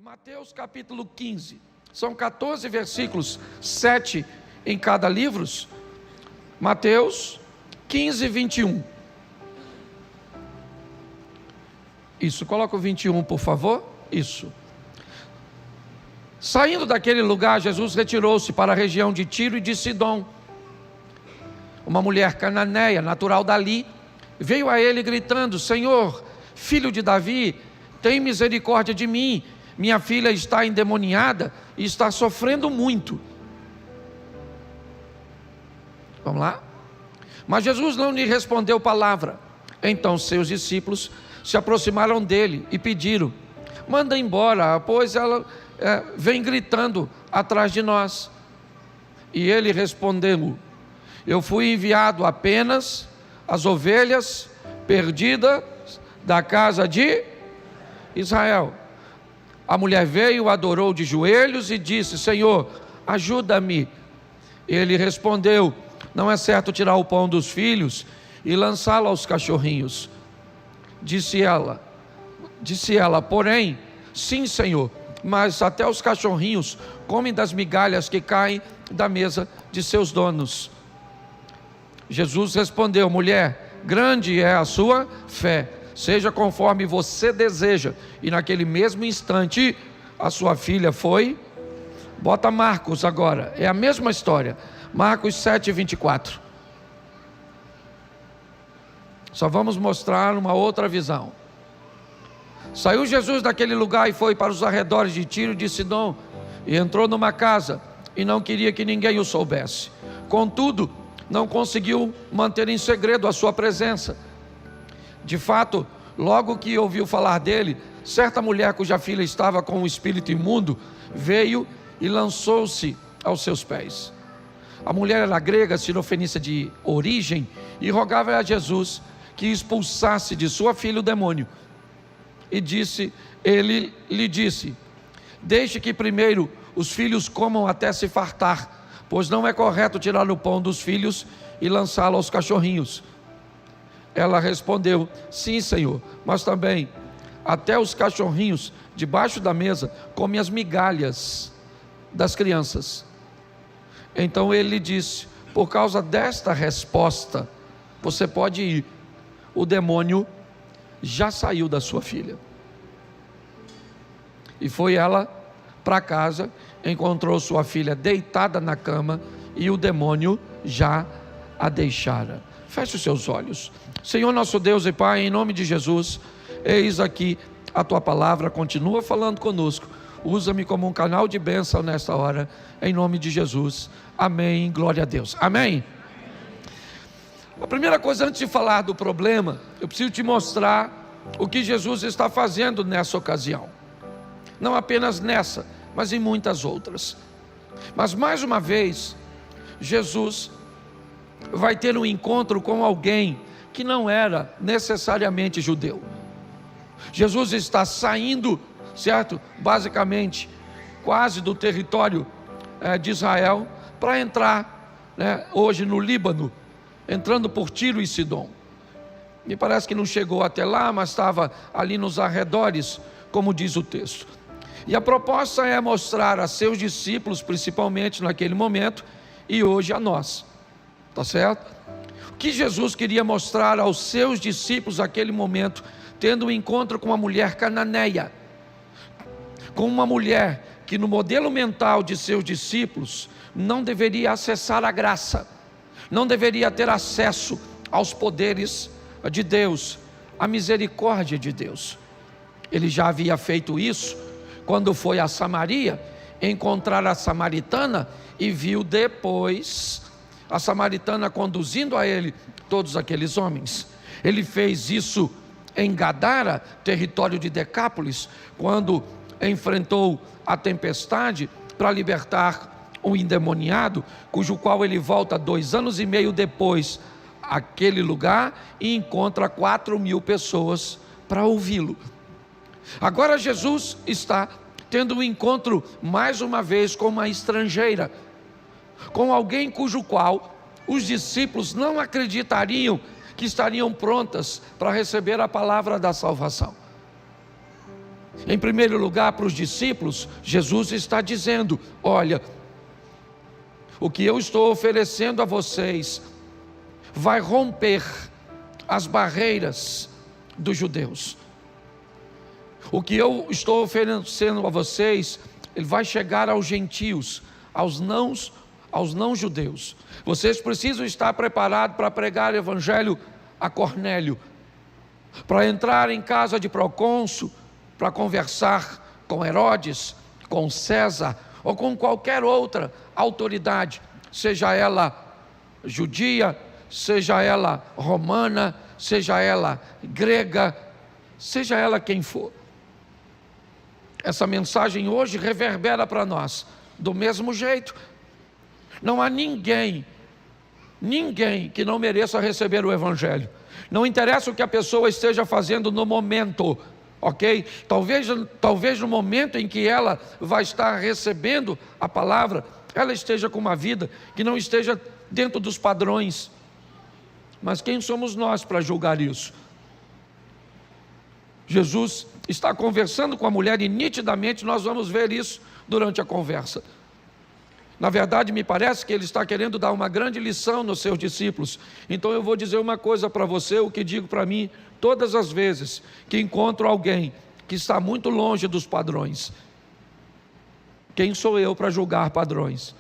Mateus capítulo 15, são 14 versículos, 7 em cada livro. Mateus 15, 21. Isso, coloca o 21 por favor. Isso. Saindo daquele lugar, Jesus retirou-se para a região de Tiro e de Sidom. Uma mulher cananeia, natural dali, veio a ele gritando: Senhor, filho de Davi, tem misericórdia de mim. Minha filha está endemoniada e está sofrendo muito. Vamos lá? Mas Jesus não lhe respondeu palavra. Então seus discípulos se aproximaram dele e pediram: manda embora, pois ela vem gritando atrás de nós. E ele respondeu: eu fui enviado apenas às ovelhas perdidas da casa de Israel. A mulher veio, adorou de joelhos e disse: Senhor, ajuda-me. Ele respondeu: não é certo tirar o pão dos filhos e lançá-lo aos cachorrinhos. Disse ela, porém, sim, Senhor, mas até os cachorrinhos comem das migalhas que caem da mesa de seus donos. Jesus respondeu: mulher, grande é a sua fé, seja conforme você deseja. E naquele mesmo instante, a sua filha foi. Bota Marcos agora, é a mesma história. Marcos 7, 24. Só vamos mostrar uma outra visão. Saiu Jesus daquele lugar e foi para os arredores de Tiro e de Sidom, e entrou numa casa, e não queria que ninguém o soubesse. Contudo, não conseguiu manter em segredo a sua presença. De fato, logo que ouviu falar dele, certa mulher cuja filha estava com um espírito imundo, veio e lançou-se aos seus pés. A mulher era grega, sirofenícia de origem, e rogava a Jesus que expulsasse de sua filha o demônio. E ele lhe disse: deixe que primeiro os filhos comam até se fartar, pois não é correto tirar o pão dos filhos e lançá-lo aos cachorrinhos. Ela respondeu: sim, Senhor, mas também até os cachorrinhos debaixo da mesa comem as migalhas das crianças. Então ele lhe disse: por causa desta resposta, você pode ir, o demônio já saiu da sua filha. E foi ela para casa, encontrou sua filha deitada na cama, e o demônio já a deixara. Feche os seus olhos. Senhor nosso Deus e Pai, em nome de Jesus, eis aqui a Tua palavra, continua falando conosco. Usa-me como um canal de bênção nesta hora, em nome de Jesus. Amém, glória a Deus. Amém. A primeira coisa, antes de falar do problema, eu preciso te mostrar o que Jesus está fazendo nessa ocasião. Não apenas nessa, mas em muitas outras. Mas mais uma vez, Jesus vai ter um encontro com alguém que não era necessariamente judeu. Jesus está saindo, certo? Basicamente, quase do território de Israel, para entrar, hoje no Líbano, entrando por Tiro e Sidom. Me parece que não chegou até lá, mas estava ali nos arredores, como diz o texto. E a proposta é mostrar a seus discípulos, principalmente naquele momento, e hoje a nós. Tá certo? O que Jesus queria mostrar aos seus discípulos naquele momento, tendo um encontro com uma mulher cananeia, com uma mulher que no modelo mental de seus discípulos não deveria acessar a graça, não deveria ter acesso aos poderes de Deus, à misericórdia de Deus. Ele já havia feito isso quando foi a Samaria encontrar a samaritana e viu depois a samaritana conduzindo a ele todos aqueles homens. Ele fez isso em Gadara, território de Decápolis, quando enfrentou a tempestade para libertar um endemoniado, cujo qual ele volta 2 anos e meio depois àquele lugar e encontra 4.000 pessoas para ouvi-lo. Agora Jesus está tendo um encontro mais uma vez com uma estrangeira, com alguém cujo qual os discípulos não acreditariam que estariam prontas para receber a palavra da salvação. Em primeiro lugar, para os discípulos, Jesus está dizendo: olha, o que eu estou oferecendo a vocês vai romper as barreiras dos judeus. O que eu estou oferecendo a vocês, ele vai chegar aos gentios, aos não judeus. Vocês precisam estar preparados para pregar o evangelho a Cornélio, para entrar em casa de procônsul, para conversar com Herodes, com César ou com qualquer outra autoridade, seja ela judia, seja ela romana, seja ela grega, seja ela quem for. Essa mensagem hoje reverbera para nós do mesmo jeito. Não há ninguém que não mereça receber o evangelho. Não interessa o que a pessoa esteja fazendo no momento, ok? Talvez no momento em que ela vai estar recebendo a palavra, ela esteja com uma vida que não esteja dentro dos padrões. Mas quem somos nós para julgar isso? Jesus está conversando com a mulher e nitidamente nós vamos ver isso durante a conversa. Na verdade, me parece que ele está querendo dar uma grande lição nos seus discípulos. Então eu vou dizer uma coisa para você, o que digo para mim todas as vezes que encontro alguém que está muito longe dos padrões. Quem sou eu para julgar padrões?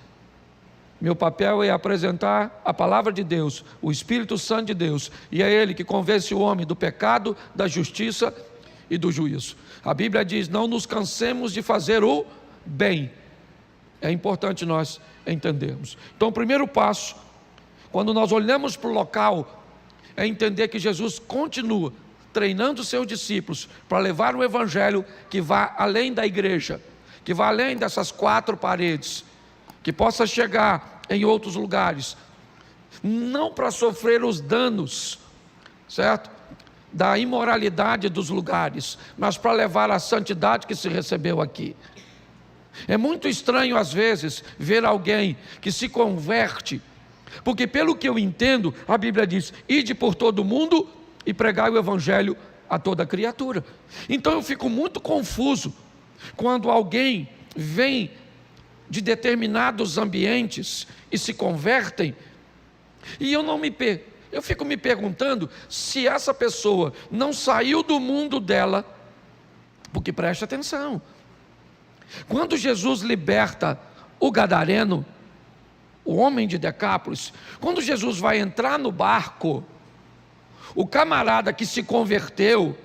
Meu papel é apresentar a palavra de Deus, o Espírito Santo de Deus, e é Ele que convence o homem do pecado, da justiça e do juízo. A Bíblia diz: não nos cansemos de fazer o bem. É importante nós entendermos. Então o primeiro passo, quando nós olhamos para o local, é entender que Jesus continua treinando seus discípulos para levar um evangelho que vá além da igreja, que vá além dessas quatro paredes, que possa chegar em outros lugares, não para sofrer os danos, certo? Da imoralidade dos lugares, mas para levar a santidade que se recebeu aqui. É muito estranho às vezes ver alguém que se converte, porque pelo que eu entendo, a Bíblia diz: ide por todo o mundo e pregai o evangelho a toda criatura. Então eu fico muito confuso quando alguém vem de determinados ambientes e se convertem, e eu fico me perguntando se essa pessoa não saiu do mundo dela, porque preste atenção, quando Jesus liberta o gadareno, o homem de Decápolis, quando Jesus vai entrar no barco, o camarada que se converteu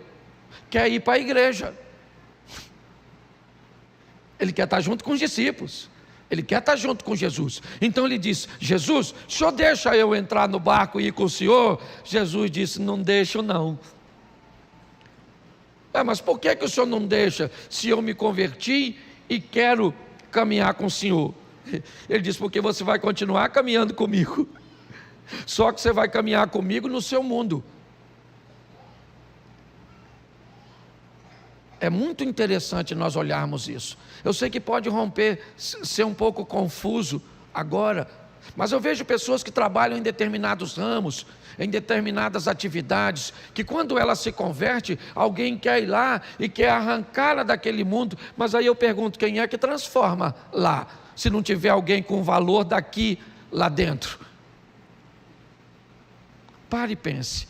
quer ir para a igreja, ele quer estar junto com os discípulos, ele quer estar junto com Jesus. Então ele diz: Jesus, o senhor deixa eu entrar no barco e ir com o senhor? Jesus disse: não deixo não. Mas por que o senhor não deixa, se eu me converti e quero caminhar com o senhor? Ele diz: porque você vai continuar caminhando comigo, só que você vai caminhar comigo no seu mundo. É muito interessante nós olharmos isso. Eu sei que pode ser um pouco confuso agora, mas eu vejo pessoas que trabalham em determinados ramos, em determinadas atividades, que quando ela se converte, alguém quer ir lá e quer arrancá-la daquele mundo, mas aí eu pergunto: quem é que transforma lá, se não tiver alguém com valor daqui, lá dentro? Pare e pense.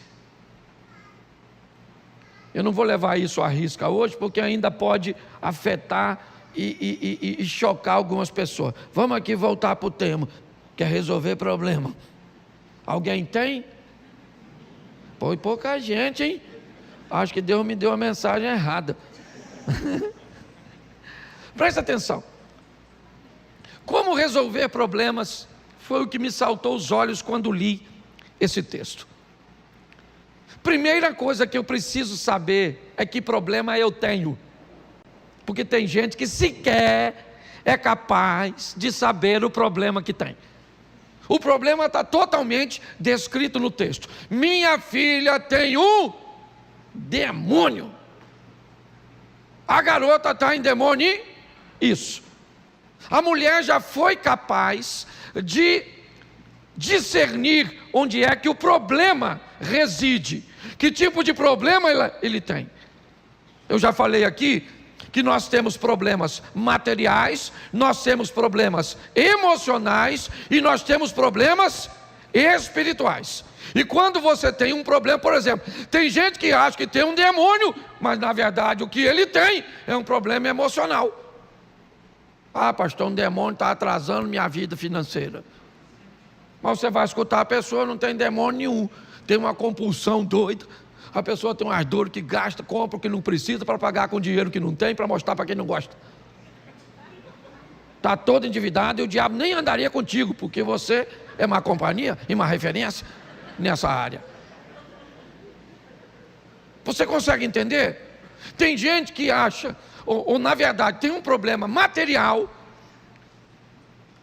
Eu não vou levar isso à risca hoje, porque ainda pode afetar e chocar algumas pessoas. Vamos aqui voltar para o tema. Quer resolver problema? Alguém tem? Pô, pouca gente, hein? Acho que Deus me deu a mensagem errada. Presta atenção. Como resolver problemas foi o que me saltou os olhos quando li esse texto. Primeira coisa que eu preciso saber é que problema eu tenho, porque tem gente que sequer é capaz de saber o problema que tem. O problema está totalmente descrito no texto. Minha filha tem um demônio. A garota está em demônio. Isso. A mulher já foi capaz de discernir onde é que o problema reside. Que tipo de problema ele tem? Eu já falei aqui que nós temos problemas materiais, nós temos problemas emocionais e nós temos problemas espirituais. E quando você tem um problema, por exemplo, tem gente que acha que tem um demônio, mas na verdade o que ele tem é um problema emocional. Ah, pastor, um demônio está atrasando minha vida financeira. Mas você vai escutar, a pessoa não tem demônio nenhum, tem uma compulsão doida. A pessoa tem umas dores que gasta, compra o que não precisa para pagar com dinheiro que não tem, para mostrar para quem não gosta. Está todo endividado e o diabo nem andaria contigo, porque você é uma companhia e uma referência nessa área. Você consegue entender? Tem gente que acha, ou na verdade tem um problema material,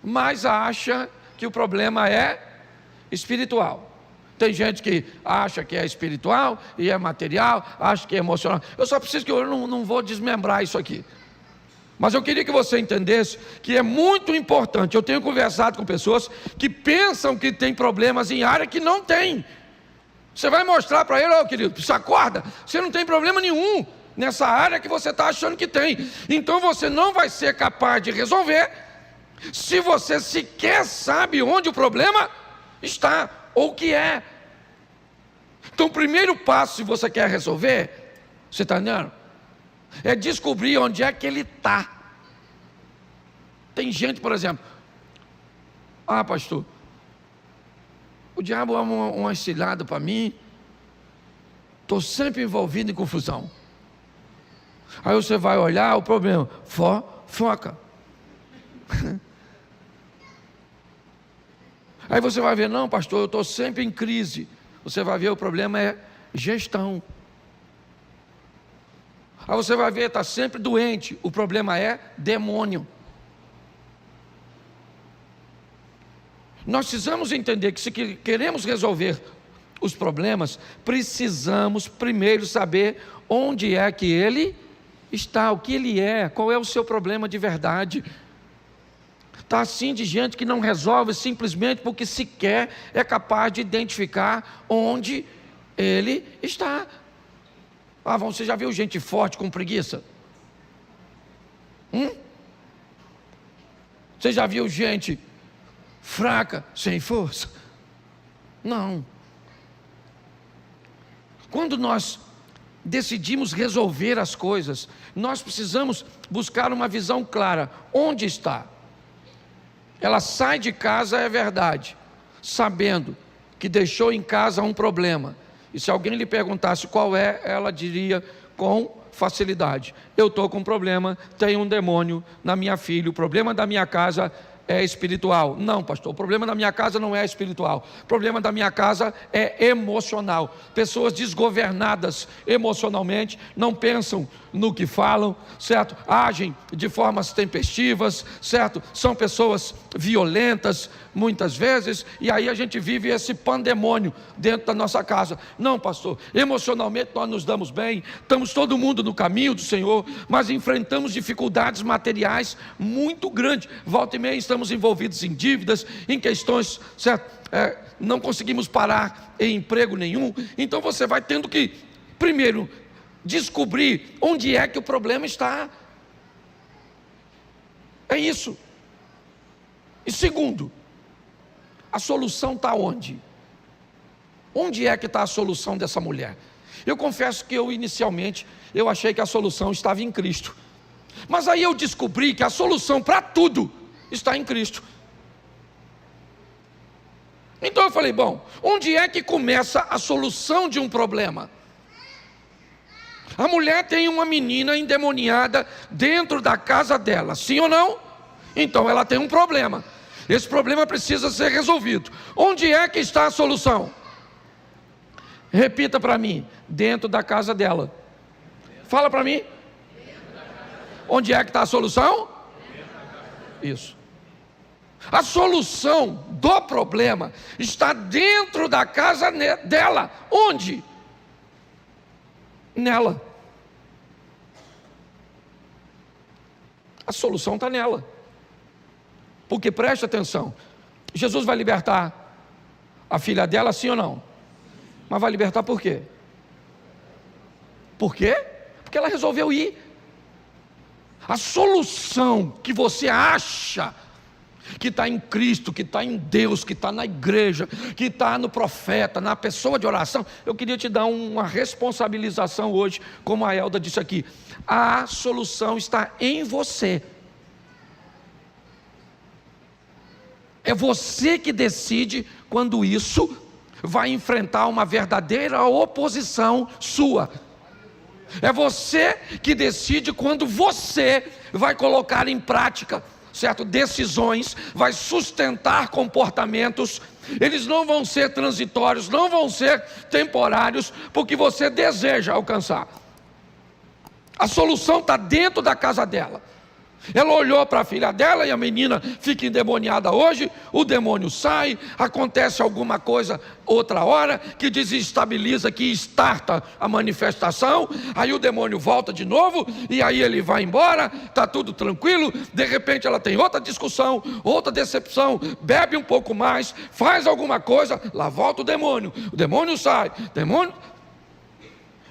mas acha que o problema é espiritual. Tem gente que acha que é espiritual e é material, acha que é emocional. Eu só preciso que eu não vou desmembrar isso aqui. Mas eu queria que você entendesse que é muito importante. Eu tenho conversado com pessoas que pensam que tem problemas em área que não tem. Você vai mostrar para ele, ô querido, você acorda, você não tem problema nenhum nessa área que você está achando que tem. Então você não vai ser capaz de resolver se você sequer sabe onde o problema está ou o que é. Então o primeiro passo, se você quer resolver, você está entendendo? É descobrir onde é que ele está. Tem gente, por exemplo, ah, pastor, o diabo é uma cilada para mim, estou sempre envolvido em confusão. Aí você vai olhar o problema, foca. Aí você vai ver, não, pastor, eu estou sempre em crise. Você vai ver, o problema é gestão. Aí você vai ver, está sempre doente. O problema é demônio. Nós precisamos entender que se queremos resolver os problemas, precisamos primeiro saber onde é que ele está, o que ele é, qual é o seu problema de verdade. Está assim de gente que não resolve simplesmente porque sequer é capaz de identificar onde ele está. Ah, você já viu gente forte com preguiça? Você já viu gente fraca, sem força? Não. Quando nós decidimos resolver as coisas, nós precisamos buscar uma visão clara. Onde está? Ela sai de casa, é verdade, sabendo que deixou em casa um problema. E se alguém lhe perguntasse qual é, ela diria com facilidade: eu estou com um problema, tem um demônio na minha filha, o problema da minha casa é espiritual. Não, pastor, o problema da minha casa não é espiritual, o problema da minha casa é emocional. Pessoas desgovernadas emocionalmente, não pensam no que falam, certo? Agem de formas tempestivas, certo? São pessoas violentas muitas vezes, e aí a gente vive esse pandemônio dentro da nossa casa. Não, pastor, emocionalmente nós nos damos bem, estamos todo mundo no caminho do Senhor, mas enfrentamos dificuldades materiais muito grandes. Volta e meia estamos envolvidos em dívidas, em questões, certo? Não conseguimos parar em emprego nenhum. Então você vai tendo que, primeiro, descobrir onde é que o problema está. É isso. E segundo, a solução está onde? Onde é que está a solução dessa mulher? Eu confesso que inicialmente, eu achei que a solução estava em Cristo. Mas aí eu descobri que a solução para tudo está em Cristo. Então eu falei, bom, onde é que começa a solução de um problema? A mulher tem uma menina endemoniada dentro da casa dela, sim ou não? Então ela tem um problema. Esse problema precisa ser resolvido. Onde é que está a solução? Repita para mim: dentro da casa dela. Fala para mim. Onde é que está a solução? Isso. A solução do problema está dentro da casa dela. Onde? Nela. A solução está nela. Porque preste atenção, Jesus vai libertar a filha dela, sim ou não? Mas vai libertar por quê? Por quê? Porque ela resolveu ir. A solução que você acha que está em Cristo, que está em Deus, que está na igreja, que está no profeta, na pessoa de oração. Eu queria te dar uma responsabilização hoje, como a Elda disse aqui. A solução está em você. É você que decide quando isso vai enfrentar uma verdadeira oposição sua. É você que decide quando você vai colocar em prática, certo? Decisões, vai sustentar comportamentos. Eles não vão ser transitórios, não vão ser temporários, porque você deseja alcançar. A solução está dentro da casa dela. Ela olhou para a filha dela e a menina fica endemoniada hoje, o demônio sai, acontece alguma coisa outra hora que desestabiliza, que starta a manifestação, aí o demônio volta de novo e aí ele vai embora, está tudo tranquilo, de repente ela tem outra discussão, outra decepção, bebe um pouco mais, faz alguma coisa, lá volta o demônio sai, demônio...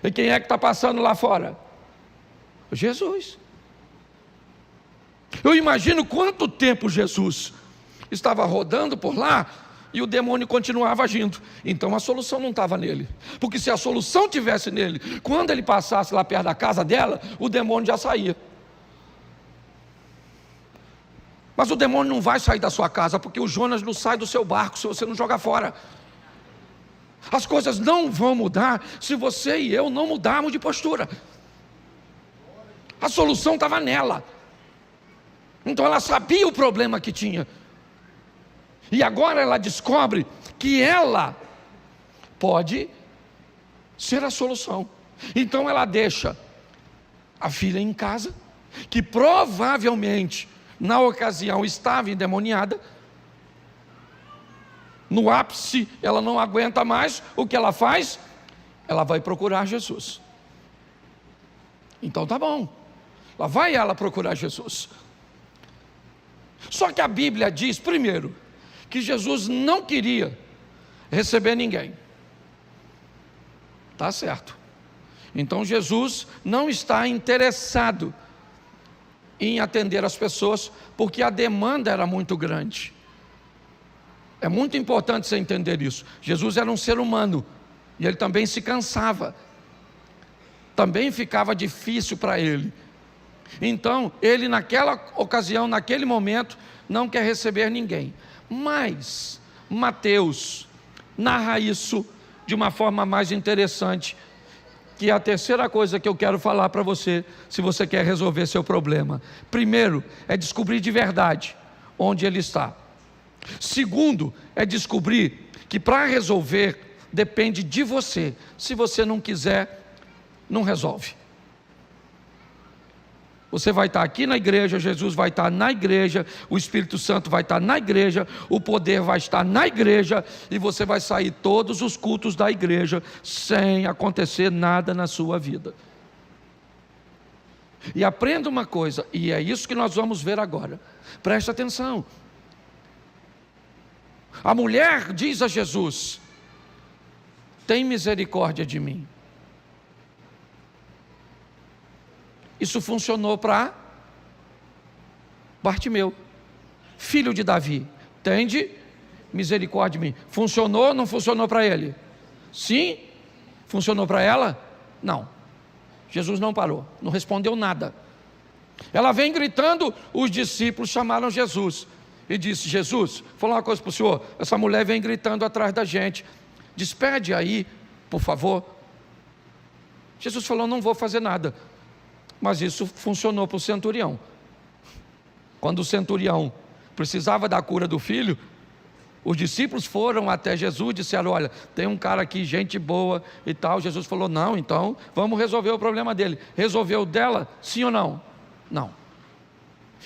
E quem é que está passando lá fora? Jesus. Eu imagino quanto tempo Jesus estava rodando por lá e o demônio continuava agindo. Então a solução não estava nele, porque se a solução tivesse nele, quando ele passasse lá perto da casa dela, o demônio já saía. Mas o demônio não vai sair da sua casa, porque o Jonas não sai do seu barco se você não jogar fora. As coisas não vão mudar se você e eu não mudarmos de postura. A solução estava nela. Então ela sabia o problema que tinha. E agora ela descobre que ela pode ser a solução. Então ela deixa a filha em casa, que provavelmente na ocasião estava endemoniada. No ápice ela não aguenta mais. O que ela faz? Ela vai procurar Jesus. Então tá bom. Lá vai ela procurar Jesus. Só que a Bíblia diz, primeiro, que Jesus não queria receber ninguém. Tá certo. Então Jesus não está interessado em atender as pessoas, porque a demanda era muito grande. É muito importante você entender isso. Jesus era um ser humano, e ele também se cansava. Também ficava difícil para ele. Então, ele naquela ocasião, naquele momento, não quer receber ninguém. Mas, Mateus narra isso de uma forma mais interessante, que é a terceira coisa que eu quero falar para você, se você quer resolver seu problema. Primeiro, é descobrir de verdade onde ele está. Segundo, é descobrir que para resolver, depende de você. Se você não quiser, não resolve. Você vai estar aqui na igreja, Jesus vai estar na igreja, o Espírito Santo vai estar na igreja, o poder vai estar na igreja, e você vai sair todos os cultos da igreja, sem acontecer nada na sua vida. E aprenda uma coisa, e é isso que nós vamos ver agora, preste atenção. A mulher diz a Jesus: tem misericórdia de mim. Isso funcionou para Bartimeu, filho de Davi. Tende misericórdia de mim. Funcionou ou não funcionou para ele? Sim. Funcionou para ela? Não. Jesus não parou, não respondeu nada. Ela vem gritando, os discípulos chamaram Jesus e disse: Jesus, vou falar uma coisa para o senhor, essa mulher vem gritando atrás da gente, despede aí, por favor. Jesus falou: não vou fazer nada. Mas isso funcionou para o centurião. Quando o centurião precisava da cura do filho, os discípulos foram até Jesus e disseram: olha, tem um cara aqui, gente boa e tal. Jesus falou: não, então vamos resolver o problema dele. Resolveu dela, sim ou não? Não.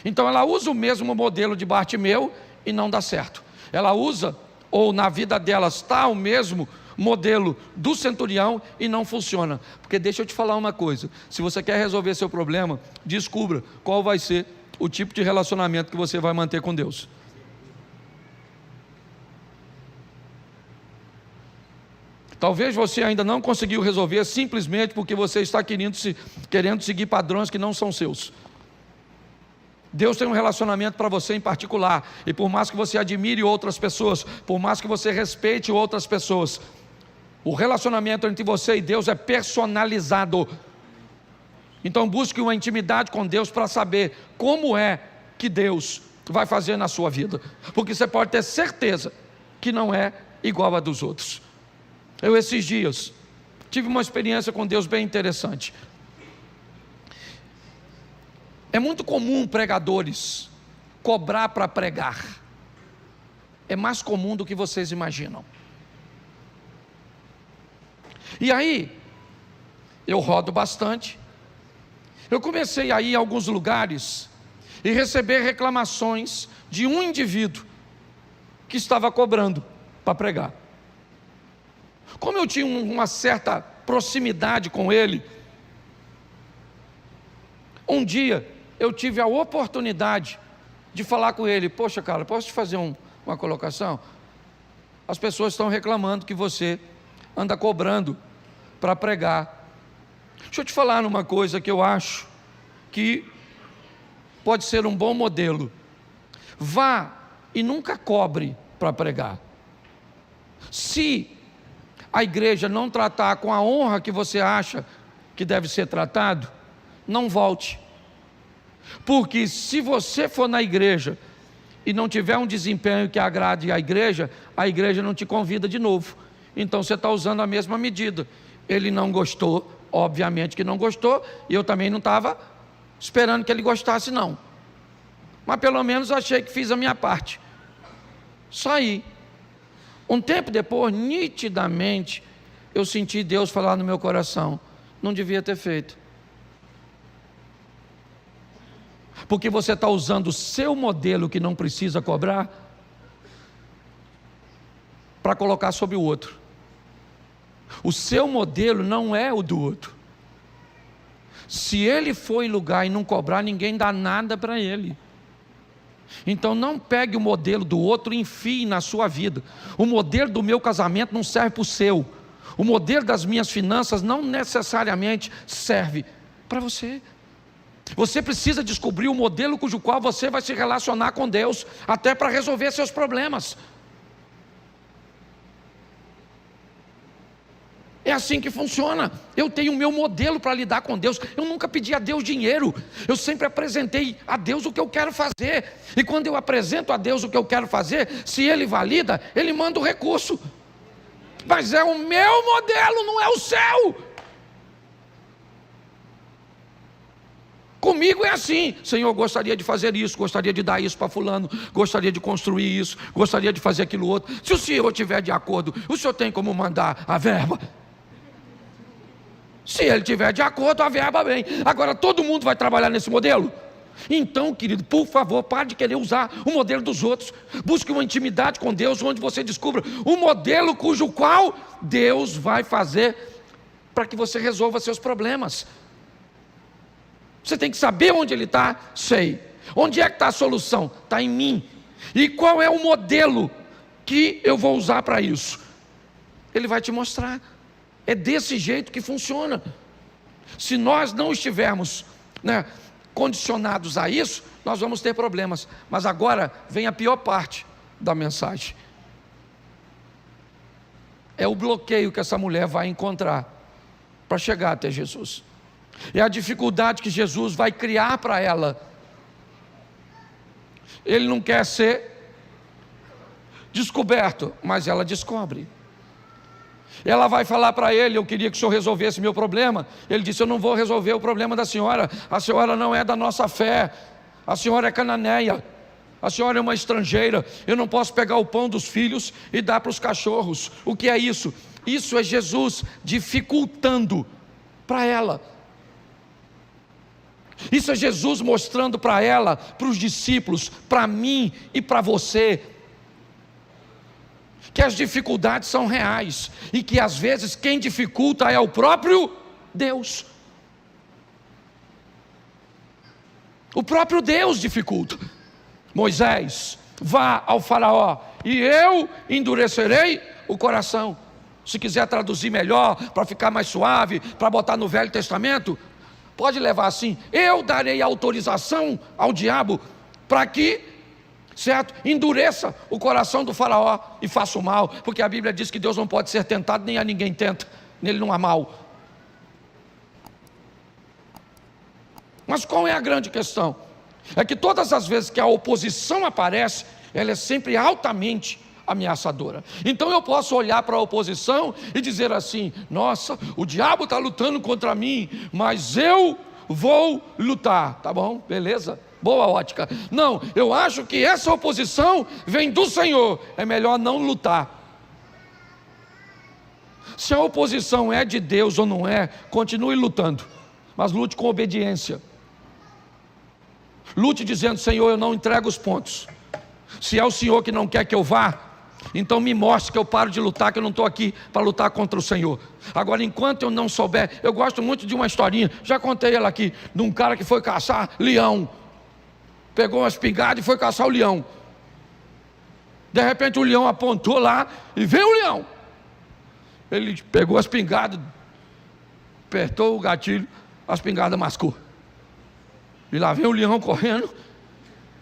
Então ela usa o mesmo modelo de Bartimeu e não dá certo. Ela usa, ou na vida dela está o mesmo modelo do centurião e não funciona. Porque deixa eu te falar uma coisa: se você quer resolver seu problema, descubra qual vai ser o tipo de relacionamento que você vai manter com Deus. Talvez você ainda não conseguiu resolver simplesmente porque você está querendo seguir padrões que não são seus. Deus tem um relacionamento para você em particular, e por mais que você admire outras pessoas, por mais que você respeite outras pessoas, o relacionamento entre você e Deus é personalizado. Então busque uma intimidade com Deus para saber como é que Deus vai fazer na sua vida, porque você pode ter certeza que não é igual a dos outros. Eu esses dias tive uma experiência com Deus bem interessante. É muito comum pregadores cobrar para pregar. É mais comum do que vocês imaginam. E aí, eu rodo bastante. Eu comecei a ir a alguns lugares e receber reclamações de um indivíduo que estava cobrando para pregar. Como eu tinha uma certa proximidade com ele, um dia eu tive a oportunidade de falar com ele: poxa, cara, posso te fazer uma colocação? As pessoas estão reclamando que você anda cobrando para pregar. Deixa eu te falar numa coisa que eu acho que pode ser um bom modelo. Vá e nunca cobre para pregar. Se a igreja não tratar com a honra que você acha que deve ser tratado, não volte. Porque se você for na igreja e não tiver um desempenho que agrade a igreja não te convida de novo. Então você está usando a mesma medida. Ele não gostou, obviamente que não gostou, e eu também não estava esperando que ele gostasse não. Mas pelo menos achei que fiz a minha parte. Saí. Um tempo depois, nitidamente, eu senti Deus falar no meu coração: não devia ter feito. Porque você está usando o seu modelo que não precisa cobrar para colocar sobre o outro. O seu modelo não é o do outro. Se ele for em lugar e não cobrar, ninguém dá nada para ele. Então não pegue o modelo do outro e enfie na sua vida. O modelo do meu casamento não serve para o seu. O modelo das minhas finanças não necessariamente serve para você. Você precisa descobrir o modelo cujo qual você vai se relacionar com Deus, até para resolver seus problemas. É assim que funciona. Eu tenho o meu modelo para lidar com Deus. Eu nunca pedi a Deus dinheiro. Eu sempre apresentei a Deus o que eu quero fazer. E quando eu apresento a Deus o que eu quero fazer, se Ele valida, Ele manda o recurso. Mas é o meu modelo, não é o seu. Comigo é assim: Senhor, gostaria de fazer isso, gostaria de dar isso para fulano, gostaria de construir isso, gostaria de fazer aquilo outro. Se o Senhor estiver de acordo, o Senhor tem como mandar a verba? Se Ele estiver de acordo, a verba vem. Agora todo mundo vai trabalhar nesse modelo? Então, querido, por favor, pare de querer usar o modelo dos outros. Busque uma intimidade com Deus, onde você descubra o modelo cujo qual Deus vai fazer para que você resolva seus problemas. Você tem que saber onde Ele está. Sei. Onde é que está a solução? Está em mim. E qual é o modelo que eu vou usar para isso? Ele vai te mostrar. É desse jeito que funciona. Se nós não estivermos, condicionados a isso, nós vamos ter problemas. Mas agora vem a pior parte da mensagem. É o bloqueio que essa mulher vai encontrar para chegar até Jesus. É a dificuldade que Jesus vai criar para ela. Ele não quer ser descoberto, mas ela descobre. Ela vai falar para ele: eu queria que o senhor resolvesse meu problema. Ele disse: eu não vou resolver o problema da senhora. A senhora não é da nossa fé. A senhora é cananeia. A senhora é uma estrangeira. Eu não posso pegar o pão dos filhos e dar para os cachorros. O que é isso? Isso é Jesus dificultando para ela. Isso é Jesus mostrando para ela, para os discípulos, para mim e para você, que as dificuldades são reais e que às vezes quem dificulta é o próprio Deus. O próprio Deus dificulta. Moisés, vá ao faraó e eu endurecerei o coração. Se quiser traduzir melhor, para ficar mais suave, para botar no Velho Testamento, pode levar assim: eu darei autorização ao diabo para que, certo, endureça o coração do faraó e faça o mal, porque a Bíblia diz que Deus não pode ser tentado, nem a ninguém tenta, nele não há mal. Mas qual é a grande questão? É que todas as vezes que a oposição aparece, ela é sempre altamente ameaçadora. Então eu posso olhar para a oposição e dizer assim: nossa, o diabo está lutando contra mim, mas eu vou lutar. Tá bom, beleza, boa ótica. Não, eu acho que essa oposição vem do Senhor, é melhor não lutar. Se a oposição é de Deus ou não é, continue lutando, mas lute com obediência. Lute dizendo: Senhor, eu não entrego os pontos. Se é o Senhor que não quer que eu vá, então me mostre que eu paro de lutar, que eu não estou aqui para lutar contra o Senhor. Agora, enquanto eu não souber, eu gosto muito de uma historinha, já contei ela aqui, de um cara que foi caçar leão. Pegou uma espingarda e foi caçar o leão. De repente o leão apontou lá e veio o leão. Ele pegou a espingarda, apertou o gatilho, a espingarda mascou. E lá vem o leão correndo.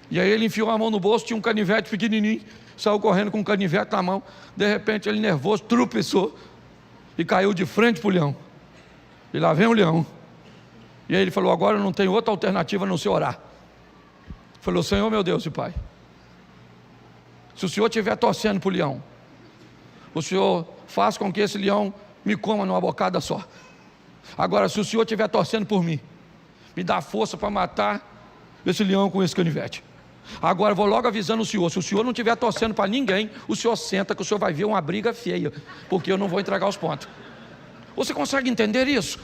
E aí ele enfiou a mão no bolso, tinha um canivete pequenininho, saiu correndo com um canivete na mão. De repente ele, nervoso, tropeçou e caiu de frente para o leão. E lá vem o leão. E aí ele falou: agora eu não tenho outra alternativa a não ser orar. Falou: Senhor meu Deus e Pai, se o Senhor estiver torcendo para o leão, o Senhor faz com que esse leão me coma numa bocada só. Agora, se o Senhor estiver torcendo por mim, me dá força para matar esse leão com esse canivete. Agora vou logo avisando o Senhor: se o Senhor não estiver torcendo para ninguém, o Senhor senta, que o Senhor vai ver uma briga feia, porque eu não vou entregar os pontos. Você consegue entender isso?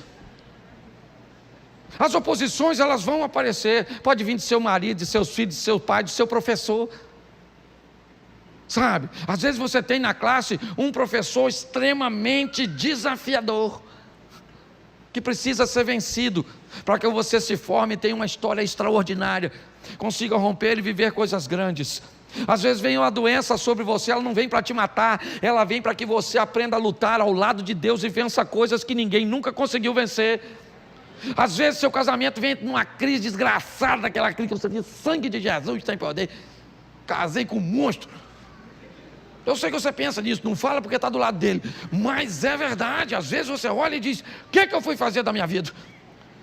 As oposições, elas vão aparecer. Pode vir de seu marido, de seus filhos, de seu pai, de seu professor. Sabe, às vezes você tem na classe um professor extremamente desafiador, que precisa ser vencido, para que você se forme e tenha uma história extraordinária, consiga romper e viver coisas grandes. Às vezes vem uma doença sobre você, ela não vem para te matar, ela vem para que você aprenda a lutar ao lado de Deus e vença coisas que ninguém nunca conseguiu vencer. Às vezes seu casamento vem numa crise desgraçada, aquela crise que você diz: sangue de Jesus tem poder, casei com um monstro. Eu sei que você pensa nisso, não fala porque está do lado dele, mas é verdade. Às vezes você olha e diz: o que é que eu fui fazer da minha vida?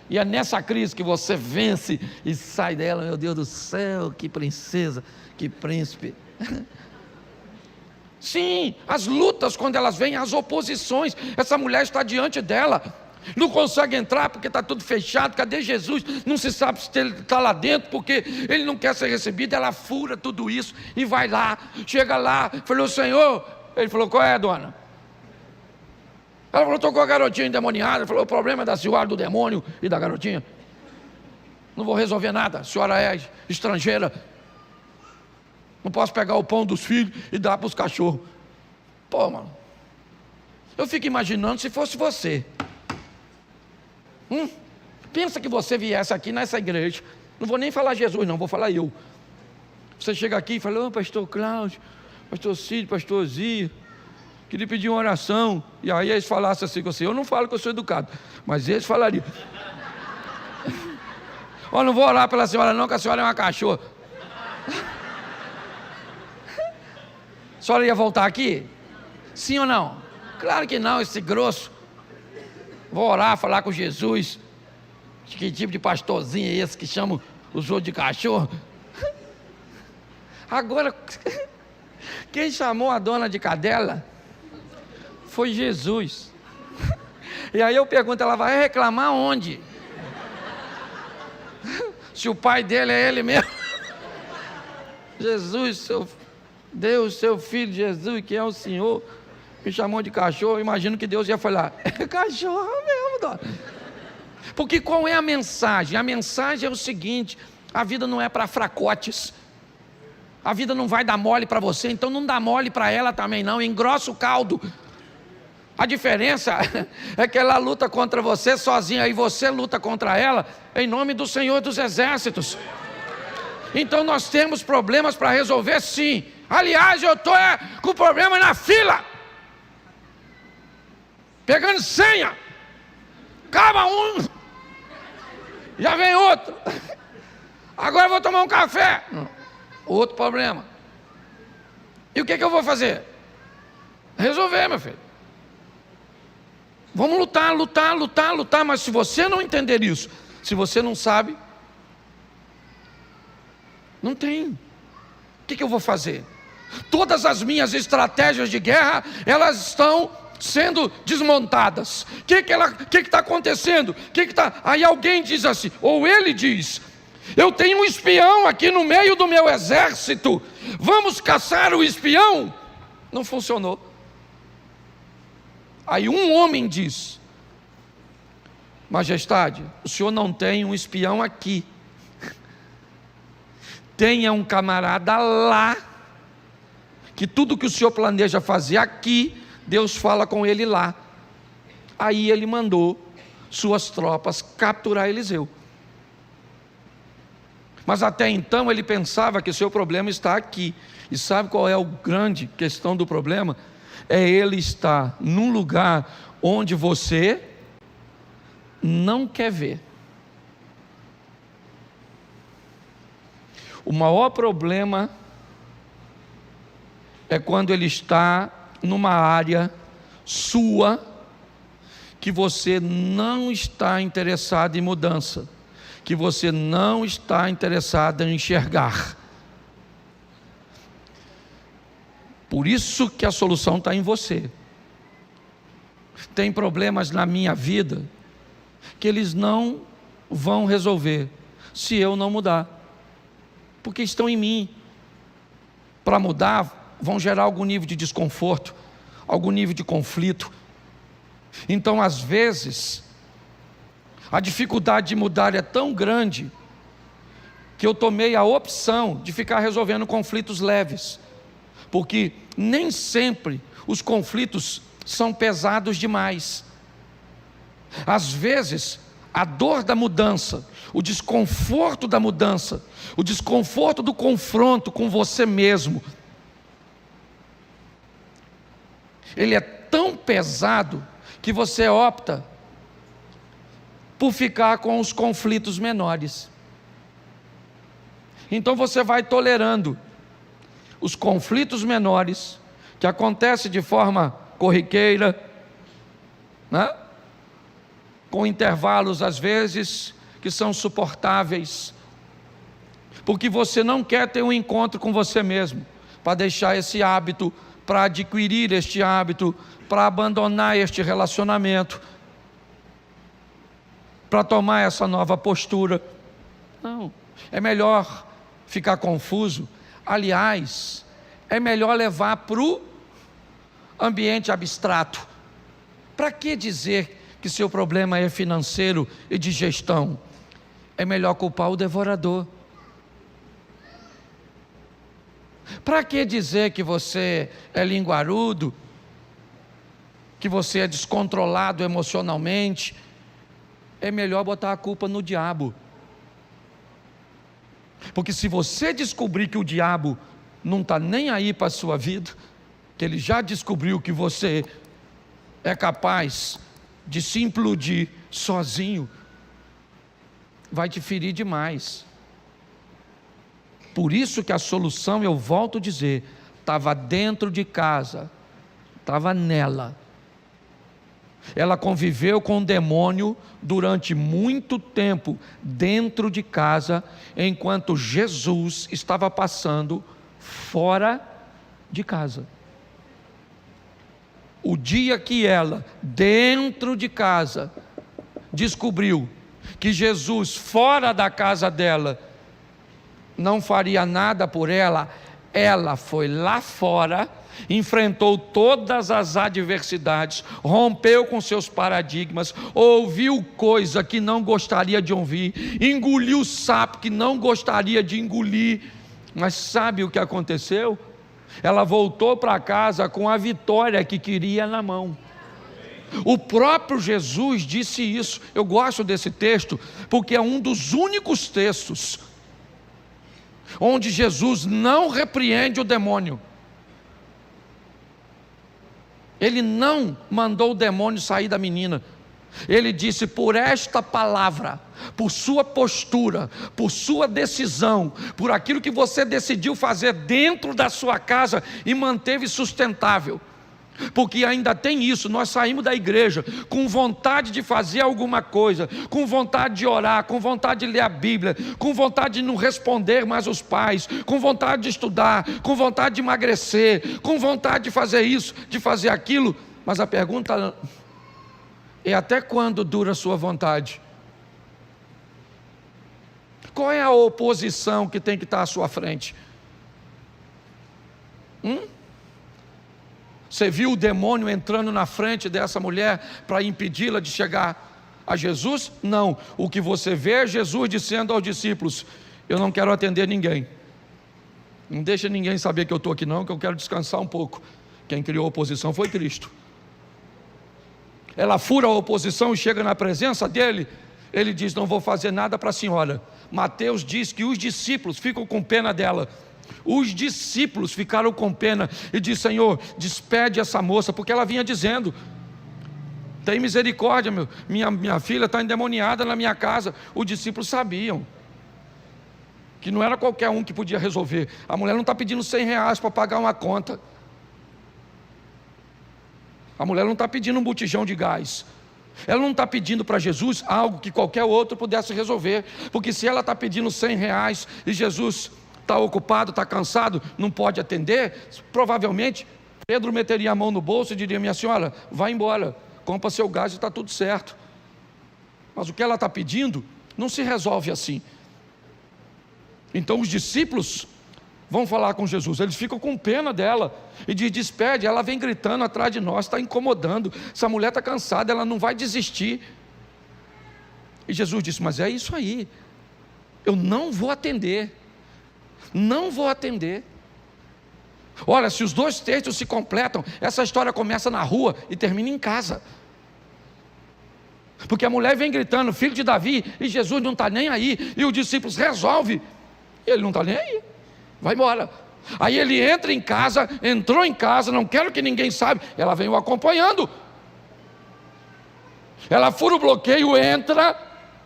E é nessa crise que você vence e sai dela. Meu Deus do céu, que princesa, que príncipe. Sim, as lutas, quando elas vêm, as oposições, essa mulher está diante dela, não consegue entrar porque está tudo fechado. Cadê Jesus? Não se sabe se ele está lá dentro, porque ele não quer ser recebido. Ela fura tudo isso e vai lá, chega lá, falou: Senhor. Ele falou: qual é, dona? Ela falou: estou com a garotinha endemoniada. Ele falou: o problema é da senhora, do demônio e da garotinha. Não vou resolver nada, a senhora é estrangeira, não posso pegar o pão dos filhos e dar para os cachorros. Pô, mano, eu fico imaginando se fosse você. Pensa que você viesse aqui nessa igreja, não vou nem falar Jesus não, vou falar eu. Você chega aqui e fala: pastor Cláudio, pastor Cid, pastor Zia, queria pedir uma oração. E aí eles falassem assim com você. Eu não falo que eu sou educado, mas eles falariam: ó, não vou orar pela senhora não, que a senhora é uma cachorra. A senhora ia voltar aqui? Sim ou não? Claro que não, esse grosso. Vou orar, falar com Jesus. Que tipo de pastorzinho é esse que chama os outros de cachorro? Agora, quem chamou a dona de cadela foi Jesus. E aí eu pergunto: ela vai reclamar onde? Se o pai dele é ele mesmo. Jesus, seu Deus, seu filho Jesus, que é o Senhor, me chamou de cachorro. Eu imagino que Deus ia falar: é cachorro mesmo, dona. Porque qual é a mensagem? A mensagem é o seguinte: a vida não é para fracotes, a vida não vai dar mole para você, então não dá mole para ela também não, engrossa o caldo. A diferença é que ela luta contra você sozinha e você luta contra ela em nome do Senhor dos Exércitos. Então nós temos problemas para resolver, sim. Aliás, eu estou com problema na fila, pegando senha, cada um. já vem outro. Agora eu vou tomar um café. Outro problema. E o que eu vou fazer? Resolver, meu filho. Vamos lutar, mas se você não entender isso, se você não sabe, não tem. O que eu vou fazer? Todas as minhas estratégias de guerra, elas estão sendo desmontadas. O que está acontecendo? Aí alguém diz assim, ou ele diz, eu tenho um espião aqui no meio do meu exército, vamos caçar o espião? Não funcionou. Aí um homem diz, majestade, o senhor não tem um espião aqui, tenha um camarada lá, que tudo que o senhor planeja fazer aqui, Deus fala com ele lá. Aí ele mandou suas tropas capturar Eliseu. Mas até então ele pensava que o seu problema está aqui. E sabe qual é a grande questão do problema? É ele estar num lugar onde você não quer ver. O maior problema é quando ele está numa área sua que você não está interessado em mudança, que você não está interessado em enxergar. Por isso que a solução está em você. Tem problemas na minha vida que eles não vão resolver se eu não mudar, porque estão em mim. Para mudar, vão gerar algum nível de desconforto, algum nível de conflito. Então, às vezes, a dificuldade de mudar é tão grande que eu tomei a opção de ficar resolvendo conflitos leves, porque nem sempre os conflitos são pesados demais. Às vezes, a dor da mudança, o desconforto da mudança, o desconforto do confronto com você mesmo, ele é tão pesado que você opta por ficar com os conflitos menores. Então você vai tolerando os conflitos menores, que acontecem de forma corriqueira, né? Com intervalos às vezes que são suportáveis, porque você não quer ter um encontro com você mesmo, para deixar esse hábito, para adquirir este hábito, para abandonar este relacionamento, para tomar essa nova postura. Não, é melhor ficar confuso. Aliás, é melhor levar para o ambiente abstrato. Para que dizer que seu problema é financeiro e de gestão? É melhor culpar o devorador. Para que dizer que você é linguarudo, que você é descontrolado emocionalmente? É melhor botar a culpa no diabo. Porque se você descobrir que o diabo não está nem aí para a sua vida, que ele já descobriu que você é capaz de se implodir sozinho, vai te ferir demais. Por isso que a solução, eu volto a dizer, estava dentro de casa, estava nela. Ela conviveu com o demônio durante muito tempo dentro de casa, enquanto Jesus estava passando fora de casa. O dia que ela, dentro de casa, descobriu que Jesus, fora da casa dela, não faria nada por ela, ela foi lá fora, enfrentou todas as adversidades, rompeu com seus paradigmas, ouviu coisa que não gostaria de ouvir, engoliu sapo que não gostaria de engolir, mas sabe o que aconteceu? Ela voltou para casa com a vitória que queria na mão. O próprio Jesus disse isso. Eu gosto desse texto porque é um dos únicos textos onde Jesus não repreende o demônio. Ele não mandou o demônio sair da menina. Ele disse: por esta palavra, por sua postura, por sua decisão, por aquilo que você decidiu fazer dentro da sua casa e manteve sustentável. Porque ainda tem isso, nós saímos da igreja com vontade de fazer alguma coisa, com vontade de orar, com vontade de ler a Bíblia, com vontade de não responder mais os pais, com vontade de estudar, com vontade de emagrecer, com vontade de fazer isso, de fazer aquilo. Mas a pergunta é: até quando dura a sua vontade? Qual é a oposição que tem que estar à sua frente? Você viu o demônio entrando na frente dessa mulher para impedi-la de chegar a Jesus? Não. O que você vê é Jesus dizendo aos discípulos: eu não quero atender ninguém. Não deixa ninguém saber que eu estou aqui não, que eu quero descansar um pouco. Quem criou a oposição foi Cristo. Ela fura a oposição e chega na presença dele. Ele diz: não vou fazer nada para a senhora. Mateus diz que os discípulos ficam com pena dela. Os discípulos ficaram com pena e diz: Senhor, despede essa moça, porque ela vinha dizendo: tem misericórdia, minha filha está endemoniada na minha casa. Os discípulos sabiam que não era qualquer um que podia resolver. A mulher não está pedindo R$100 para pagar uma conta. A mulher não está pedindo um botijão de gás. Ela não está pedindo para Jesus algo que qualquer outro pudesse resolver. Porque se ela está pedindo R$100 e Jesus está ocupado, está cansado, não pode atender, provavelmente Pedro meteria a mão no bolso e diria: minha senhora, vai embora, compra seu gás e está tudo certo. Mas o que ela está pedindo não se resolve assim. Então os discípulos vão falar com Jesus, eles ficam com pena dela e diz: despede. Ela vem gritando atrás de nós, está incomodando, essa mulher está cansada, ela não vai desistir. E Jesus disse: mas é isso aí, eu não vou atender. Não vou atender. Olha, se os dois textos se completam, essa história começa na rua e termina em casa. Porque a mulher vem gritando: filho de Davi, e Jesus não está nem aí, e os discípulos resolve, e ele não está nem aí, vai embora. Aí ele entra em casa, entrou em casa, não quero que ninguém saiba, ela vem o acompanhando. Ela fura o bloqueio, entra,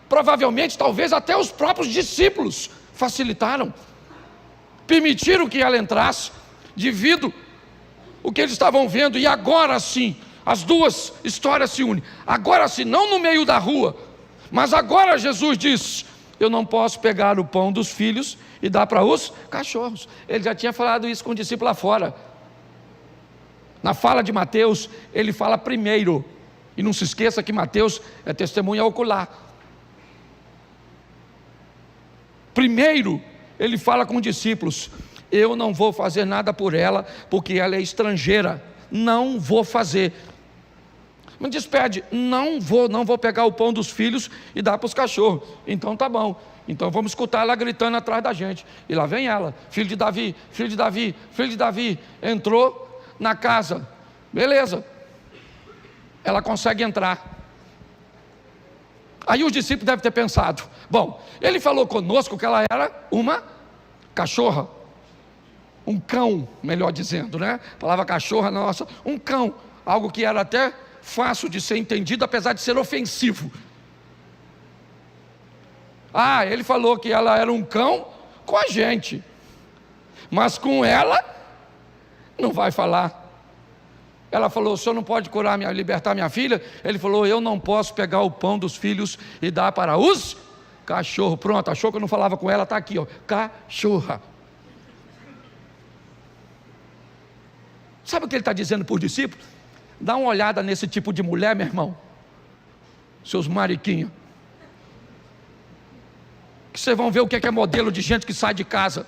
provavelmente, talvez até os próprios discípulos facilitaram, permitiram que ela entrasse, devido o que eles estavam vendo. E agora sim, as duas histórias se unem. Agora sim, não no meio da rua, mas agora Jesus diz: eu não posso pegar o pão dos filhos e dar para os cachorros. Ele já tinha falado isso com o discípulo lá fora. Na fala de Mateus, ele fala primeiro, e não se esqueça que Mateus é testemunha ocular. Primeiro ele fala com os discípulos: eu não vou fazer nada por ela, porque ela é estrangeira, não vou fazer. Me despede. Não vou pegar o pão dos filhos e dar para os cachorros. Então tá bom, então vamos escutar ela gritando atrás da gente. E lá vem ela: filho de Davi, filho de Davi, filho de Davi. Entrou na casa, beleza, ela consegue entrar. Aí os discípulos devem ter pensado: bom, ele falou conosco que ela era uma cachorra, um cão, melhor dizendo, né? A palavra cachorra, nossa, um cão, algo que era até fácil de ser entendido, apesar de ser ofensivo. Ele falou que ela era um cão com a gente, mas com ela não vai falar. Ela falou: o senhor não pode libertar minha filha? Ele falou: eu não posso pegar o pão dos filhos e dar para os cachorros. Pronto, achou que eu não falava com ela? Está aqui, ó, cachorra. Sabe o que ele está dizendo para os discípulos? Dá uma olhada nesse tipo de mulher, meu irmão, seus mariquinhos, que vocês vão ver o que é modelo de gente que sai de casa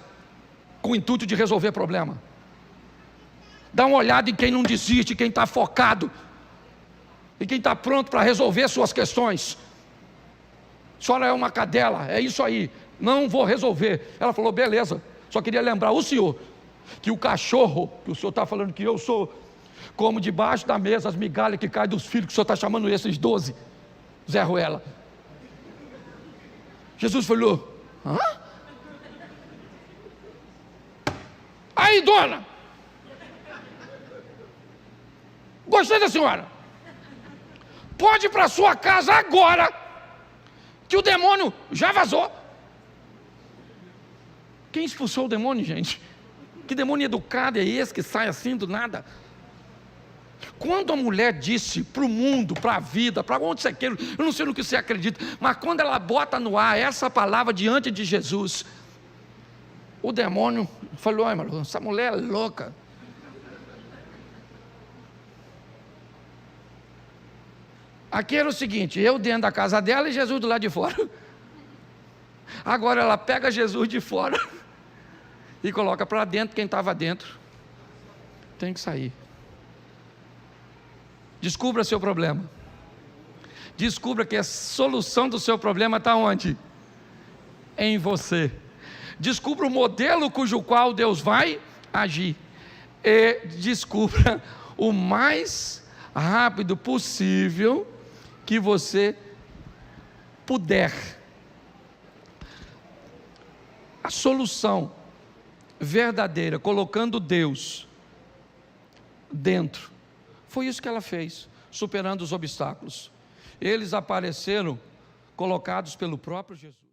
com o intuito de resolver problema. Dá uma olhada em quem não desiste, quem está focado, e quem está pronto para resolver suas questões. A senhora é uma cadela, é isso aí, não vou resolver. Ela falou: beleza, só queria lembrar o senhor que o cachorro, que o senhor está falando que eu sou, como debaixo da mesa as migalhas que caem dos filhos, que o senhor está chamando esses 12, Zé Ruela. Jesus falou: hã? Aí, dona, gostei da senhora. Pode ir para a sua casa agora, que o demônio já vazou. Quem expulsou o demônio, gente? Que demônio educado é esse que sai assim do nada? Quando a mulher disse para o mundo, para a vida, para onde você quer, eu não sei no que você acredita, mas quando ela bota no ar essa palavra diante de Jesus, o demônio falou: ai, Malu, essa mulher é louca. Aqui era o seguinte: eu dentro da casa dela e Jesus do lado de fora. Agora ela pega Jesus de fora e coloca para dentro. Quem estava dentro tem que sair. Descubra seu problema. Descubra que a solução do seu problema está onde? Em você. Descubra o modelo cujo qual Deus vai agir. E descubra o mais rápido possível que você puder. A solução verdadeira, colocando Deus dentro. Foi isso que ela fez, superando os obstáculos. Eles apareceram colocados pelo próprio Jesus.